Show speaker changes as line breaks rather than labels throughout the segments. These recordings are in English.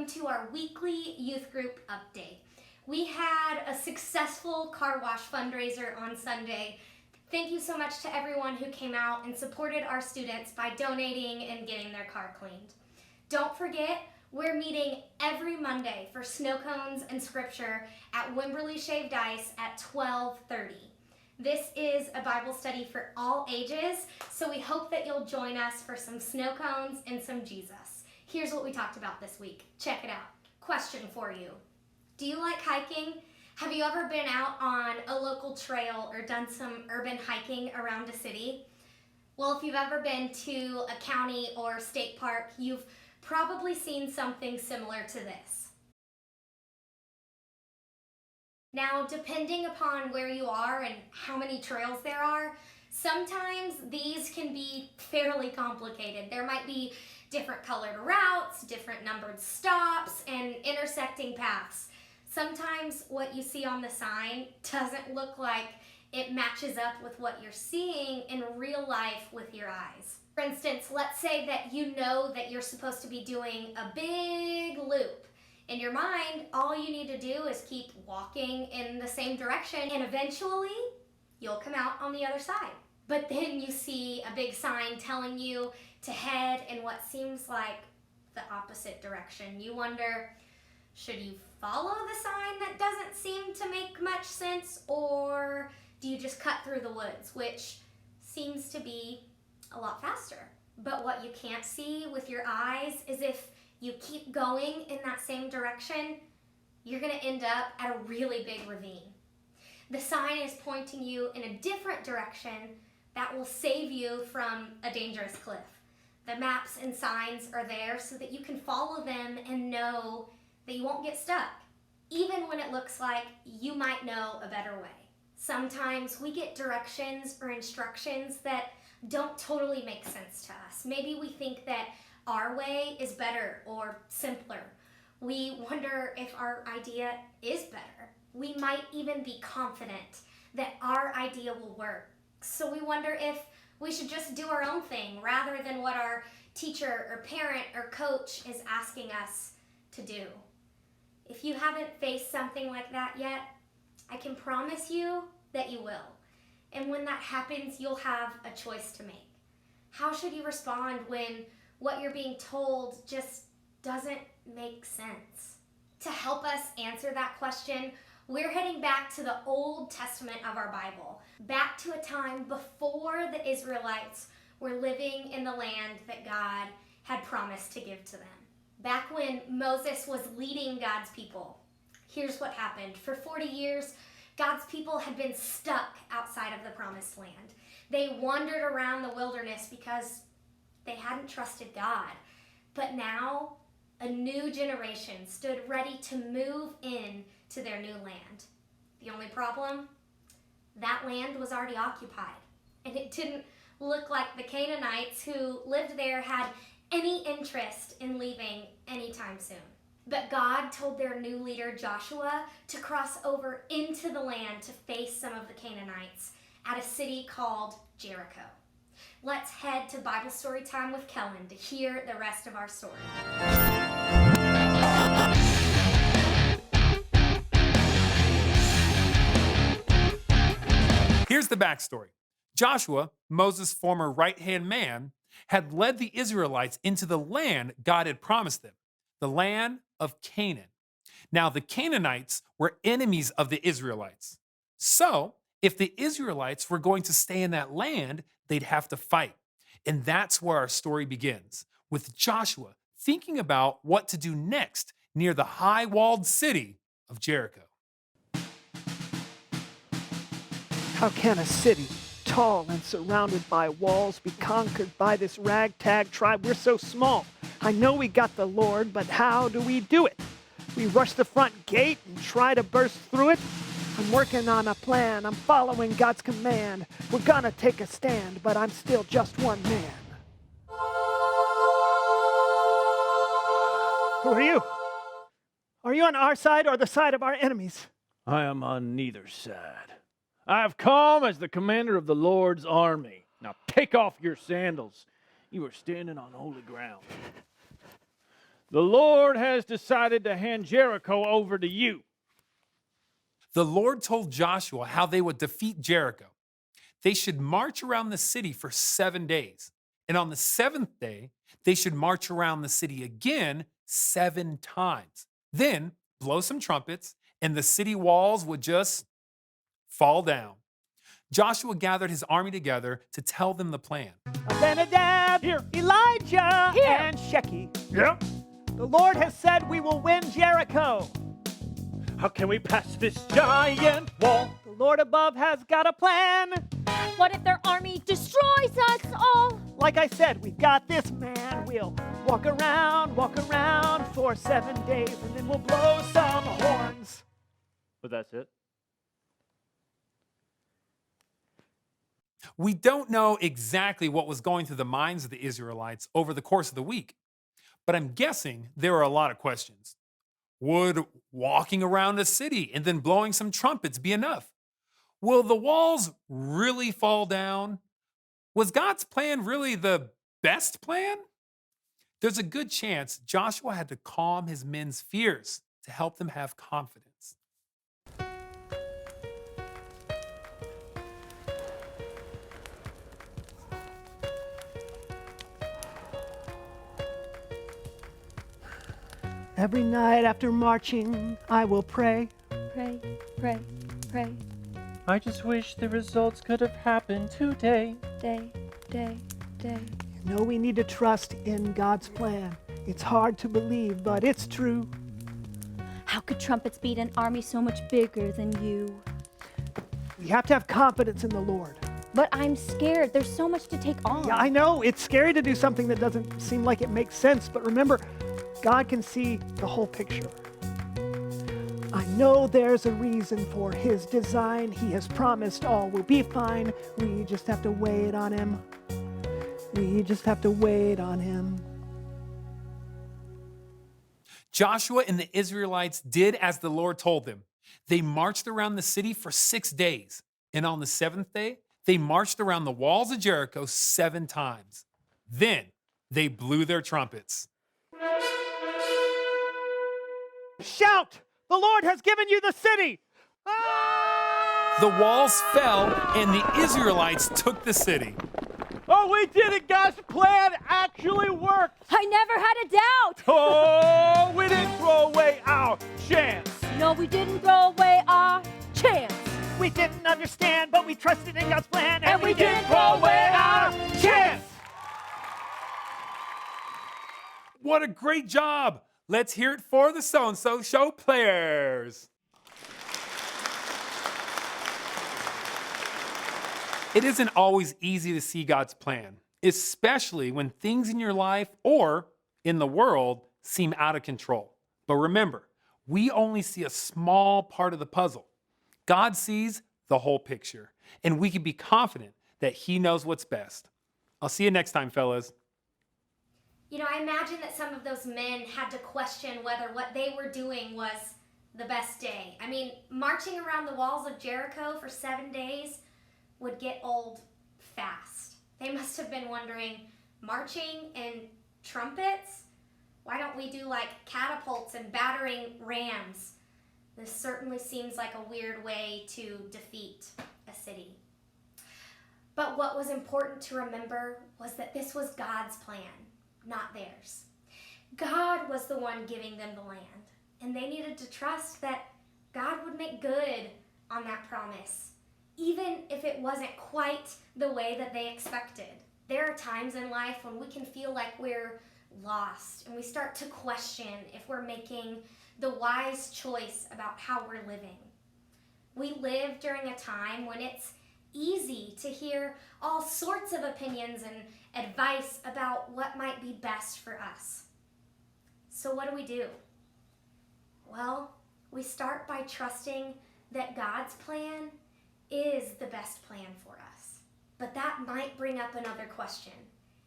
welcome to our weekly youth group update. We had a successful car wash fundraiser on Sunday. Thank you so much to everyone who came out and supported our students by donating and getting their car cleaned. Don't forget, we're meeting every Monday for snow cones and scripture at Wimberley Shaved Ice at 12:30. This is a Bible study for all ages, so we hope that you'll join us for some snow cones and some Jesus. Here's what we talked about this week. Check it out. Question for you. Do you like hiking? Have you ever been out on a local trail or done some urban hiking around a city? Well, if you've ever been to a county or state park, you've probably seen something similar to this. Now, depending upon where you are and how many trails there are, sometimes these can be fairly complicated. There might be different colored routes, different numbered stops, and intersecting paths. Sometimes what you see on the sign doesn't look like it matches up with what you're seeing in real life with your eyes. For instance, let's say that you know that you're supposed to be doing a big loop. In your mind, all you need to do is keep walking in the same direction and eventually you'll come out on the other side. But then you see a big sign telling you to head in what seems like the opposite direction. You wonder, should you follow the sign that doesn't seem to make much sense, or do you just cut through the woods, which seems to be a lot faster? But what you can't see with your eyes is if you keep going in that same direction, you're going to end up at a really big ravine. The sign is pointing you in a different direction that will save you from a dangerous cliff. The maps and signs are there so that you can follow them and know that you won't get stuck, even when it looks like you might know a better way. Sometimes we get directions or instructions that don't totally make sense to us. Maybe we think that our way is better or simpler. We wonder if our idea is better. We might even be confident that our idea will work. So we wonder if we should just do our own thing rather than what our teacher or parent or coach is asking us to do. If you haven't faced something like that yet, I can promise you that you will. And when that happens, you'll have a choice to make. How should you respond when what you're being told just doesn't make sense? To help us answer that question, we're heading back to the Old Testament of our Bible, back to a time before the Israelites were living in the land that God had promised to give to them. Back when Moses was leading God's people, here's what happened. For 40 years, God's people had been stuck outside of the promised land. They wandered around the wilderness because they hadn't trusted God. But now, a new generation stood ready to move in to their new land. The only problem? That land was already occupied. And it didn't look like the Canaanites who lived there had any interest in leaving anytime soon. But God told their new leader Joshua to cross over into the land to face some of the Canaanites at a city called Jericho. Let's head to Bible Story Time with Kellen to hear the rest of our story.
Here's the backstory. Joshua, Moses' former right-hand man, had led the Israelites into the land God had promised them, the land of Canaan. Now, the Canaanites were enemies of the Israelites. So, if the Israelites were going to stay in that land, they'd have to fight. And that's where our story begins, with Joshua thinking about what to do next near the high-walled city of Jericho.
How can a city, tall and surrounded by walls, be conquered by this ragtag tribe? We're so small. I know we got the Lord, but how do we do it? We rush the front gate and try to burst through it. I'm working on a plan. I'm following God's command. We're gonna take a stand, but I'm still just one man. Who are you? Are you on our side or the side of our enemies?
I am on neither side. I have come as the commander of the Lord's army. Now take off your sandals. You are standing on holy ground. The Lord has decided to hand Jericho over to you.
The Lord told Joshua how they would defeat Jericho. They should march around the city for 7 days. And on the seventh day, they should march around the city again 7 times. Then blow some trumpets, and the city walls would just fall down. Joshua gathered his army together to tell them the plan.
Abinadab,
Here.
Elijah,
Here.
and Sheki.
Yeah?
The Lord has said we will win Jericho.
How can we pass this giant wall?
The Lord above has got a plan.
What if their army destroys us all?
Like I said, we've got this, man. We'll walk around for 7 days, and then we'll blow some horns.
But that's it.
We don't know exactly what was going through the minds of the Israelites over the course of the week, but I'm guessing there were a lot of questions. Would walking around a city and then blowing some trumpets be enough? Will the walls really fall down? Was God's plan really the best plan? There's a good chance Joshua had to calm his men's fears to help them have confidence.
Every night after marching, I will pray.
Pray, pray, pray.
I just wish the results could have happened today.
Day, day, day.
You know we need to trust in God's plan. It's hard to believe, but it's true.
How could trumpets beat an army so much bigger than you?
We have to have confidence in the Lord.
But I'm scared. There's so much to take on.
Yeah, I know. It's scary to do something that doesn't seem like it makes sense, but remember, God can see the whole picture. I know there's a reason for his design. He has promised all will be fine. We just have to wait on him. We just have to wait on him.
Joshua and the Israelites did as the Lord told them. They marched around the city for 6 days. And on the 7th day, they marched around the walls of Jericho 7 times. Then they blew their trumpets.
Shout! The Lord has given you the city!
The walls fell and the Israelites took the city.
Oh, we did it! God's plan actually worked!
I never had a doubt.
Oh, we didn't throw away our chance!
No, we didn't throw away our chance.
We didn't understand, but we trusted in God's plan,
And we didn't throw away our chance!
What a great job! Let's hear it for the So-and-So Show players. It isn't always easy to see God's plan, especially when things in your life or in the world seem out of control. But remember, we only see a small part of the puzzle. God sees the whole picture, and we can be confident that he knows what's best. I'll see you next time, fellas.
You know, I imagine that some of those men had to question whether what they were doing was the best day. I mean, marching around the walls of Jericho for 7 days would get old fast. They must have been wondering, marching and trumpets? Why don't we do like catapults and battering rams? This certainly seems like a weird way to defeat a city. But what was important to remember was that this was God's plan, not theirs. God was the one giving them the land, and they needed to trust that God would make good on that promise, even if it wasn't quite the way that they expected. There are times in life when we can feel like we're lost, and we start to question if we're making the wise choice about how we're living. We live during a time when it's easy to hear all sorts of opinions and advice about what might be best for us. So what do? Well, we start by trusting that God's plan is the best plan for us. But that might bring up another question.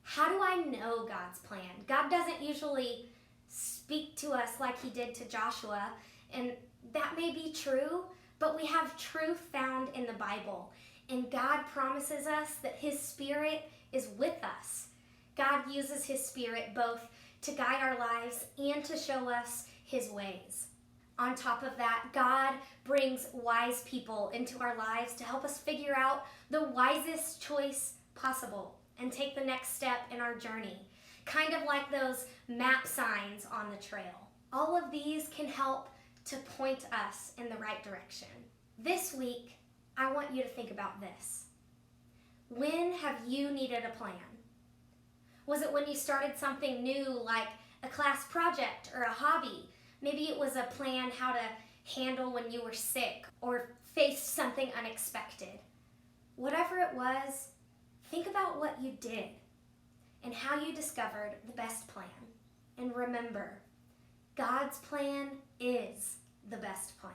How do I know God's plan? God doesn't usually speak to us like he did to Joshua, and that may be true, but we have truth found in the Bible. And God promises us that his Spirit is with us. God uses his Spirit both to guide our lives and to show us his ways. On top of that, God brings wise people into our lives to help us figure out the wisest choice possible and take the next step in our journey, kind of like those map signs on the trail. All of these can help to point us in the right direction. This week, I want you to think about this. When have you needed a plan? Was it when you started something new like a class project or a hobby? Maybe it was a plan how to handle when you were sick or faced something unexpected. Whatever it was, think about what you did and how you discovered the best plan. And remember, God's plan is the best plan.